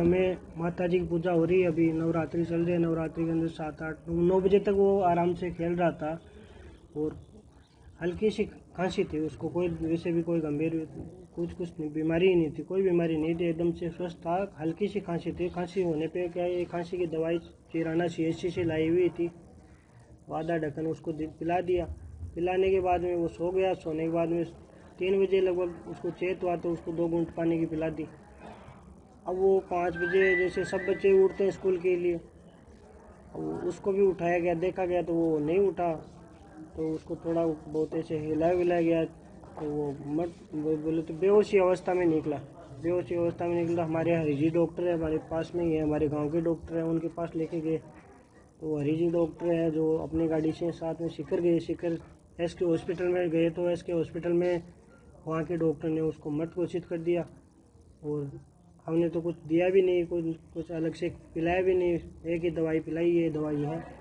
गांव में माता जी की पूजा हो रही है। अभी नवरात्रि चल रही है। नवरात्रि के अंदर 7-8-9 बजे तक वो आराम से खेल रहा था और हल्की सी खांसी थी उसको। कोई वैसे भी कोई गंभीर कुछ नहीं, बीमारी ही नहीं थी, कोई बीमारी नहीं थी, एकदम से स्वस्थ था। हल्की सी खांसी थी। खांसी होने पे क्या है, खांसी की दवाई चिराना CHC से लाई हुई थी, आधा ढक्कन उसको पिला दिया। पिलाने के बाद में वो सो गया। सोने के बाद में 3 बजे लगभग उसको चेत हुआ तो उसको 2 घूंट पानी की पिला दी। अब वो 5 बजे जैसे सब बच्चे उठते हैं स्कूल के लिए, अब उसको भी उठाया गया, देखा गया तो वो नहीं उठा, तो उसको थोड़ा बहुत ऐसे हिलाया विलाया गया तो वो बोले तो बेहोशी अवस्था में निकला। बेहोशी अवस्था में निकला। हमारे हरी जी डॉक्टर है, हमारे पास में ही है, हमारे गांव के डॉक्टर हैं, उनके पास लेके गए तो हरी जी डॉक्टर है जो अपनी गाड़ी से साथ में शिखर गए। शिखर SK हॉस्पिटल में गए तो SK हॉस्पिटल में वहाँ के डॉक्टर ने उसको मृत घोषित कर दिया और हमने तो कुछ दिया भी नहीं, कुछ अलग से पिलाया भी नहीं, एक ही दवाई पिलाई, ये दवाई है।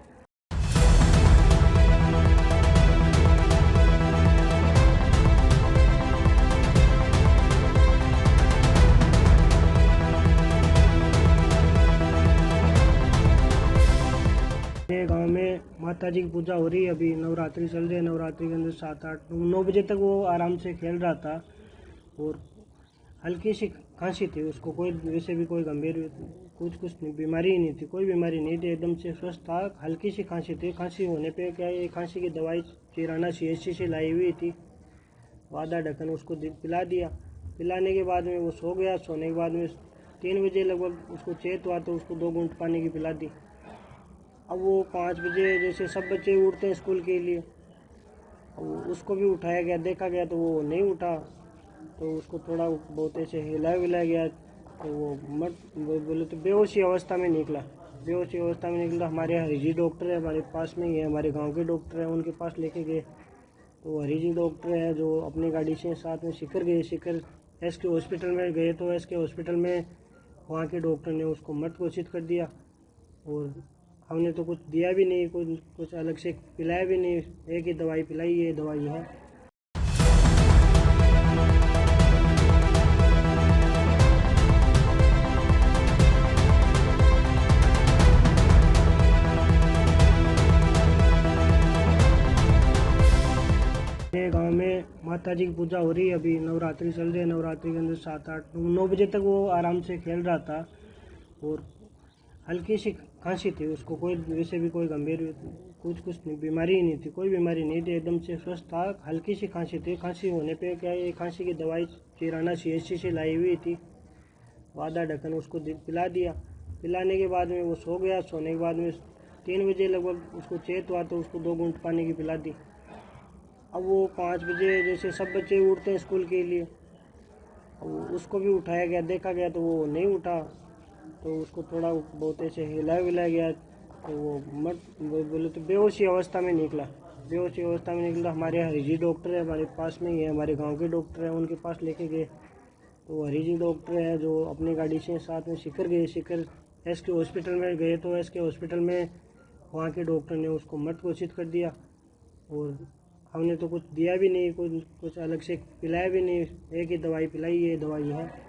मेरे गांव में माता जी की पूजा हो रही है। अभी नवरात्रि चल रही है। नवरात्रि के अंदर 7-8-9 बजे तक वो आराम से खेल रहा था और हल्की सी खांसी थी उसको। कोई वैसे भी कोई गंभीर कुछ नहीं, बीमारी ही नहीं थी, कोई बीमारी नहीं थी, एकदम से स्वस्थ था। हल्की सी खांसी थी। खांसी होने पे क्या है, खांसी की दवाई चिराना CHC से लाई हुई थी, आधा ढक्कन उसको पिला दिया। पिलाने के बाद में वो सो गया। सोने के बाद में 3 बजे लगभग उसको चेत हुआ तो उसको 2 घूंट पानी की पिला दी। अब वो 5 बजे जैसे सब बच्चे उठते हैं स्कूल के लिए, अब उसको भी उठाया गया, देखा गया तो वो नहीं उठा, तो उसको थोड़ा बहुत ऐसे हिलाया विलाया गया तो वो बोले तो बेहोशी अवस्था में निकला। बेहोशी अवस्था में निकला। हमारे हरी जी डॉक्टर है, हमारे पास में ही है, हमारे गांव के डॉक्टर हैं, उनके पास लेके गए तो हरी जी डॉक्टर है जो अपनी गाड़ी से साथ में शिखर गए। शिखर SK हॉस्पिटल में गए तो SK हॉस्पिटल में वहाँ के डॉक्टर ने उसको मृत घोषित कर दिया और हमने तो कुछ दिया भी नहीं, कुछ अलग से पिलाया भी नहीं, एक ही दवाई पिलाई, ये दवाई है। मेरे गांव में माता जी की पूजा हो रही है। अभी नवरात्रि चल रही है। नवरात्रि के अंदर 7-8-9 बजे तक वो आराम से खेल रहा था और हल्की सी खांसी थी उसको। कोई वैसे भी कोई गंभीर कुछ नहीं, बीमारी ही नहीं थी, कोई बीमारी नहीं थी, एकदम से स्वस्थ था। हल्की सी खांसी थी। खांसी होने पे क्या है, खांसी की दवाई चिराना CHC से लाई हुई थी, आधा ढक्कन उसको पिला दिया। पिलाने के बाद में वो सो गया। सोने के बाद में 3 बजे लगभग उसको चेत हुआ तो उसको 2 घूंट पानी की पिला दी। अब वो 5 बजे जैसे सब बच्चे उठते हैं स्कूल के लिए, अब उसको भी उठाया गया, देखा गया तो वो नहीं उठा, तो उसको थोड़ा बहुत ऐसे हिलाया विलाया गया तो वो बोले तो बेहोशी अवस्था में निकला। बेहोशी अवस्था में निकला। हमारे हरी जी डॉक्टर है, हमारे पास में ही है, हमारे गांव के डॉक्टर हैं, उनके पास लेके गए तो हरी जी डॉक्टर है जो अपनी गाड़ी से साथ में शिखर गए। शिखर SK हॉस्पिटल में गए तो SK हॉस्पिटल में वहाँ के डॉक्टर ने उसको मृत घोषित कर दिया और हमने तो कुछ दिया भी नहीं, कुछ अलग से पिलाया भी नहीं, एक ही दवाई पिलाई, ये दवाई है।